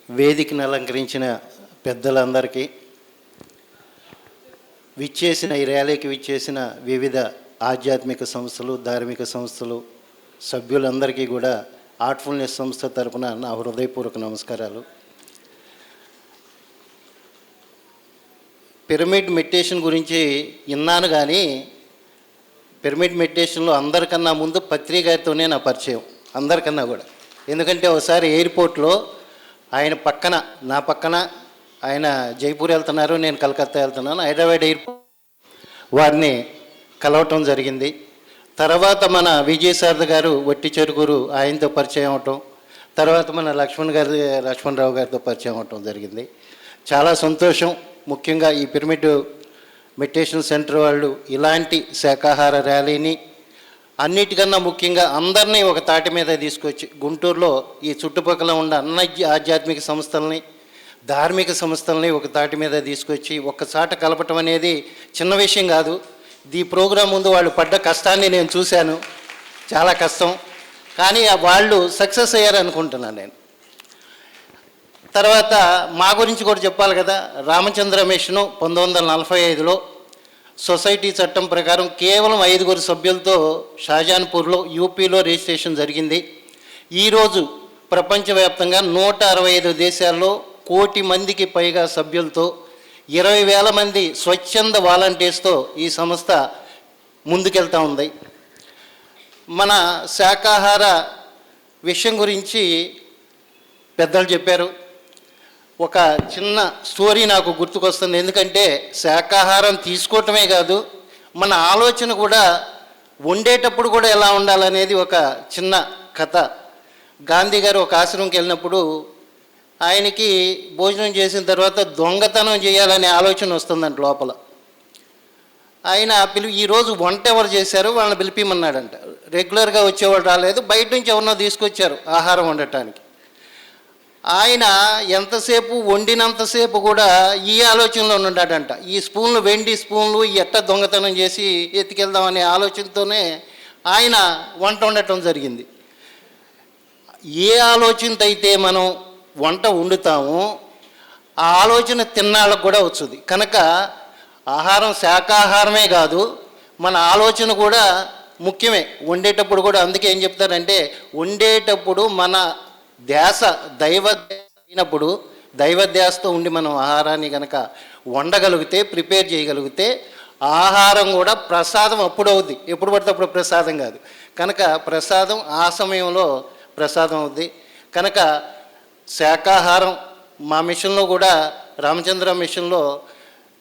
వేదికను అలంకరించిన పెద్దలందరికీ, ఈ ర్యాలీకి విచ్చేసిన వివిధ ఆధ్యాత్మిక సంస్థలు, ధార్మిక సంస్థలు సభ్యులందరికీ కూడా ఆర్ట్ఫుల్నెస్ సంస్థ తరపున నా హృదయపూర్వక నమస్కారాలు. పిరమిడ్ మెడిటేషన్ గురించి విన్నాను, కానీ పిరమిడ్ మెడిటేషన్లో అందరికన్నా ముందు పత్రి గారితోనే నా పరిచయం, అందరికన్నా కూడా. ఎందుకంటే ఒకసారి ఎయిర్పోర్ట్లో నా పక్కన ఆయన జైపూర్ వెళ్తున్నారు, నేను కలకత్తా వెళ్తున్నాను. హైదరాబాద్ ఎయిర్పోర్ట్ వారిని కలవటం జరిగింది. తర్వాత మన విజయసారథి గారు వట్టి చెరుకూరు, ఆయనతో పరిచయం అవటం, తర్వాత మన లక్ష్మణరావు గారితో పరిచయం అవటం జరిగింది. చాలా సంతోషం. ముఖ్యంగా ఈ పిరమిడ్ మెడిటేషన్ సెంటర్ వాళ్ళు ఇలాంటి శాకాహార ర్యాలీని అన్నిటికన్నా ముఖ్యంగా అందరినీ ఒక తాటి మీద తీసుకొచ్చి గుంటూరులో ఈ చుట్టుపక్కల ఉన్న అన్ని ఆధ్యాత్మిక సంస్థల్ని, ధార్మిక సంస్థల్ని ఒక తాటి మీద తీసుకొచ్చి ఒక్కసాట కలపటం అనేది చిన్న విషయం కాదు. ఈ ప్రోగ్రాం ముందు వాళ్ళు పడ్డ కష్టాన్ని నేను చూశాను, చాలా కష్టం. కానీ వాళ్ళు సక్సెస్ అయ్యారనుకుంటున్నాను నేను. తర్వాత మా గురించి కూడా చెప్పాలి కదా. రామచంద్ర మిషను 1945లో సొసైటీ చట్టం ప్రకారం కేవలం 5 సభ్యులతో షాజాన్పూర్లో యూపీలో రిజిస్ట్రేషన్ జరిగింది. ఈరోజు ప్రపంచవ్యాప్తంగా 165 దేశాల్లో 1 కోటి మందికి పైగా సభ్యులతో 20,000 మంది స్వచ్ఛంద వాలంటీర్స్తో ఈ సంస్థ ముందుకెళ్తూ ఉంది. మన శాకాహార విషయం గురించి పెద్దలు చెప్పారు. ఒక చిన్న స్టోరీ నాకు గుర్తుకొస్తుంది. ఎందుకంటే శాకాహారం తీసుకోవటమే కాదు, మన ఆలోచన కూడా వండేటప్పుడు కూడా ఎలా ఉండాలనేది ఒక చిన్న కథ. గాంధీ గారు ఒక ఆశ్రమంకి వెళ్ళినప్పుడు ఆయనకి భోజనం చేసిన తర్వాత దొంగతనం చేయాలనే ఆలోచన వస్తుందంట లోపల. ఆయన ఈరోజు వంట ఎవరు చేశారు వాళ్ళని పిలిపిమన్నాడంట. రెగ్యులర్గా వచ్చేవాళ్ళు రాలేదు, బయట నుంచి ఎవరినో తీసుకొచ్చారు ఆహారం వండటానికి. ఆయన ఎంతసేపు వండినంతసేపు కూడా ఈ ఆలోచనలో ఉన్నాడంట. ఈ స్పూన్లు, వెండి స్పూన్లు ఎట్ట దొంగతనం చేసి ఎత్తుకెళ్దామనే ఆలోచనతోనే ఆయన వంట వండటం జరిగింది. ఏ ఆలోచనతో అయితే మనం వంట వండుతామో ఆ ఆలోచన తిన్నాళ్ళకు కూడా వస్తుంది. కనుక ఆహారం శాకాహారమే కాదు, మన ఆలోచన కూడా ముఖ్యమే వండేటప్పుడు కూడా. అందుకే ఏం చెప్తారంటే, వండేటప్పుడు మన ధ్యాస దైవ అయినప్పుడు దైవ ధ్యాసతో ఉండి మనం ఆహారాన్ని కనుక వండగలిగితే, ప్రిపేర్ చేయగలిగితే ఆహారం కూడా ప్రసాదం అప్పుడవుద్ది. ఎప్పుడు పడితే అప్పుడు ప్రసాదం కాదు. కనుక ప్రసాదం ఆ సమయంలో ప్రసాదం అవుద్ది. కనుక శాకాహారం మా మిషన్లో కూడా, రామచంద్ర మిషన్లో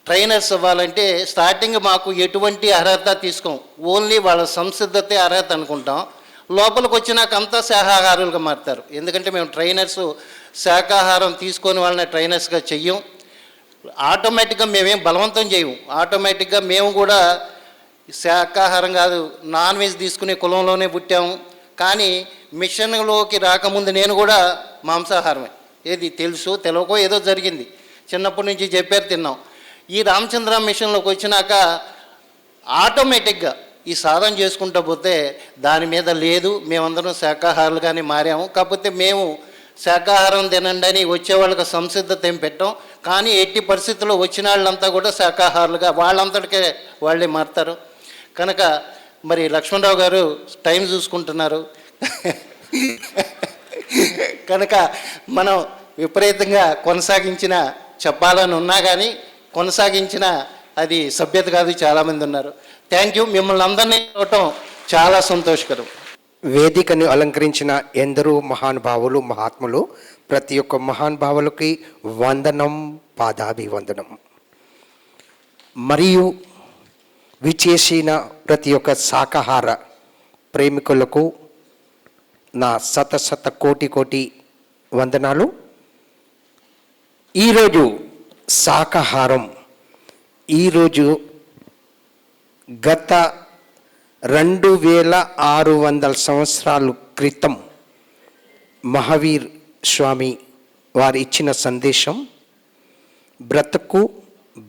ట్రైనర్స్ అవ్వాలంటే స్టార్టింగ్ మాకు ఎటువంటి అర్హత తీసుకోం, ఓన్లీ వాళ్ళ సంసిద్ధతే అర్హత అనుకుంటాం. లోపలికి వచ్చినాక అంతా శాకాహారులుగా మారుతారు. ఎందుకంటే మేము ట్రైనర్స్ శాకాహారం తీసుకొని వాళ్ళని ట్రైనర్స్గా చెయ్యం. ఆటోమేటిక్గా మేమేం బలవంతం చేయము. ఆటోమేటిక్గా మేము కూడా శాకాహారం కాదు, నాన్ వెజ్ తీసుకునే కులంలోనే పుట్టాము. కానీ మిషన్లోకి రాకముందు నేను కూడా మాంసాహారమే. ఏది తెలుసు తెలియకో ఏదో జరిగింది, చిన్నప్పటి నుంచి చెప్పారు, తిన్నాం. ఈ రామచంద్ర మిషన్లోకి వచ్చినాక ఆటోమేటిక్గా ఈ సాధన చేసుకుంటూ పోతే దాని మీద లేదు, మేమందరం శాకాహారులుగానే మారాము. కాకపోతే మేము శాకాహారం తినండి అని వచ్చేవాళ్ళకి సంసిద్ధత ఏం పెట్టాం. కానీ ఎట్టి పరిస్థితుల్లో వచ్చిన వాళ్ళంతా కూడా శాకాహారులుగా వాళ్ళంతటికే వాళ్ళే మారుతారు. కనుక మరి లక్ష్మణరావు గారు టైం చూసుకుంటున్నారు. కనుక మనం విపరీతంగా కొనసాగించిన చెప్పాలని ఉన్నా కానీ కొనసాగించిన అది సభ్యత కాదు. చాలామంది ఉన్నారు. Thank you. మిమ్మల్ని అందరినీ చూడటం చాలా సంతోషకరం. వేదికను అలంకరించిన ఎందరో మహానుభావులు, మహాత్ములు, ప్రతి ఒక్క మహానుభావులకి వందనం, పాదాభివందనం. మరియు విచేసిన ప్రతి ఒక్క శాకాహార ప్రేమికులకు నా శత కోటి వందనాలు. ఈరోజు శాకాహారం ఈరోజు గత 2600 సంవత్సరాల క్రితం మహావీర్ స్వామి వారు ఇచ్చిన సందేశం,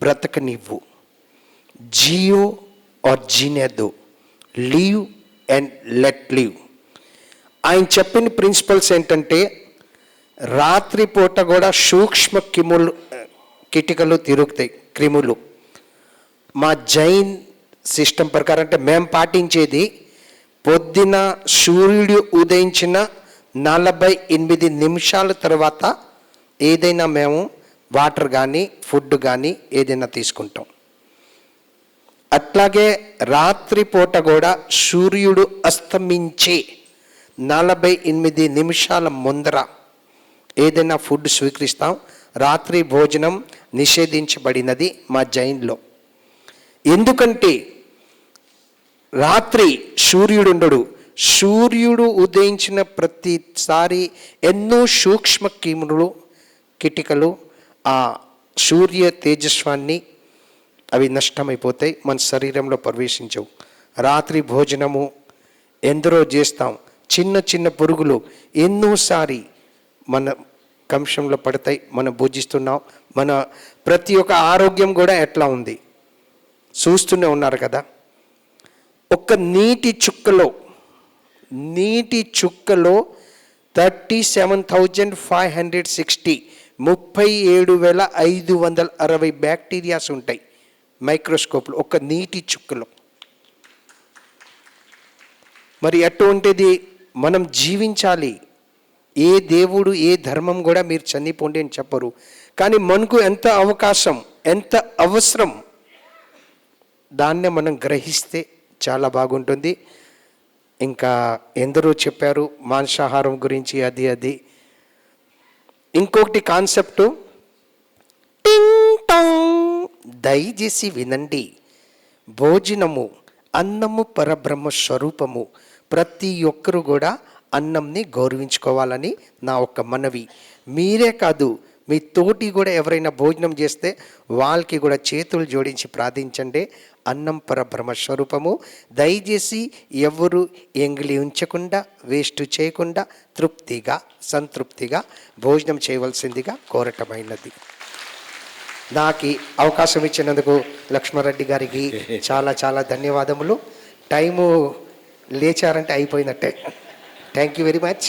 బ్రతకనివ్వు, జియో ఆర్ జీనే దో, లీవ్ అండ్ లెట్ లీవ్. ఆయన చెప్పిన ప్రిన్సిపల్స్ ఏంటంటే, రాత్రిపూట కూడా సూక్ష్మ కిటికలు తిరుగుతాయి, క్రిములు. మా జైన్ సిస్టమ్ ప్రకారం అంటే మేము పాటించేది పొద్దున సూర్యుడు ఉదయించిన 48 నిమిషాల తర్వాత ఏదైనా మేము వాటర్ కానీ ఫుడ్ కానీ ఏదైనా తీసుకుంటాం. అట్లాగే రాత్రిపూట కూడా సూర్యుడు అస్తమించే 48 నిమిషాల ముందర ఏదైనా ఫుడ్ స్వీకరిస్తాం. రాత్రి భోజనం నిషేధించబడినది మా జైన్లో. ఎందుకంటే రాత్రి సూర్యుడు ఉండడు. సూర్యుడు ఉదయించిన ప్రతిసారి ఎన్నో సూక్ష్మ కిటికలు ఆ సూర్య తేజస్వాన్ని అవి నష్టమైపోతాయి, మన శరీరంలో ప్రవేశించవు. రాత్రి భోజనము ఎందరో చేస్తాం, చిన్న చిన్న పురుగులు ఎన్నోసారి మన కంశంలో పడతాయి, మనం భుజిస్తున్నాం. మన ప్రతి ఒక్క ఆరోగ్యం కూడా ఎట్లా ఉంది చూస్తూనే ఉన్నారు కదా. ఒక్క నీటి చుక్కలో 37,560 37,560 బ్యాక్టీరియాస్ ఉంటాయి మైక్రోస్కోప్లో ఒక నీటి చుక్కలో. మరి అటువంటిది మనం జీవించాలి. ఏ దేవుడు ఏ ధర్మం కూడా మీరు చనిపోండి అని చెప్పరు, కానీ మనకు ఎంత అవకాశం ఎంత అవసరం దాన్నే మనం గ్రహిస్తే చాలా బాగుంటుంది. ఇంకా ఎందరో చెప్పారు మాంసాహారం గురించి, అది ఇంకొకటి కాన్సెప్టు టింగ్ టాంగ్, దయచేసి వినండి. భోజనము అన్నము పరబ్రహ్మ స్వరూపము. ప్రతి ఒక్కరు కూడా అన్నంని గౌరవించుకోవాలని నా ఒక్క మనవి. మీరే కాదు, మీ తోటి కూడా ఎవరైనా భోజనం చేస్తే వాళ్ళకి కూడా చేతులు జోడించి ప్రార్థించండి. అన్నం పరబ్రహ్మ స్వరూపము. దయచేసి ఎవరు ఎంగిలి ఉంచకుండా వేస్ట్ చేయకుండా తృప్తిగా సంతృప్తిగా భోజనం చేయవలసిందిగా కోరటమైనది. నాకు అవకాశం ఇచ్చినందుకు లక్ష్మారెడ్డి గారికి చాలా చాలా ధన్యవాదములు. టైము లేచారంటే అయిపోయినట్టే. Thank you very much.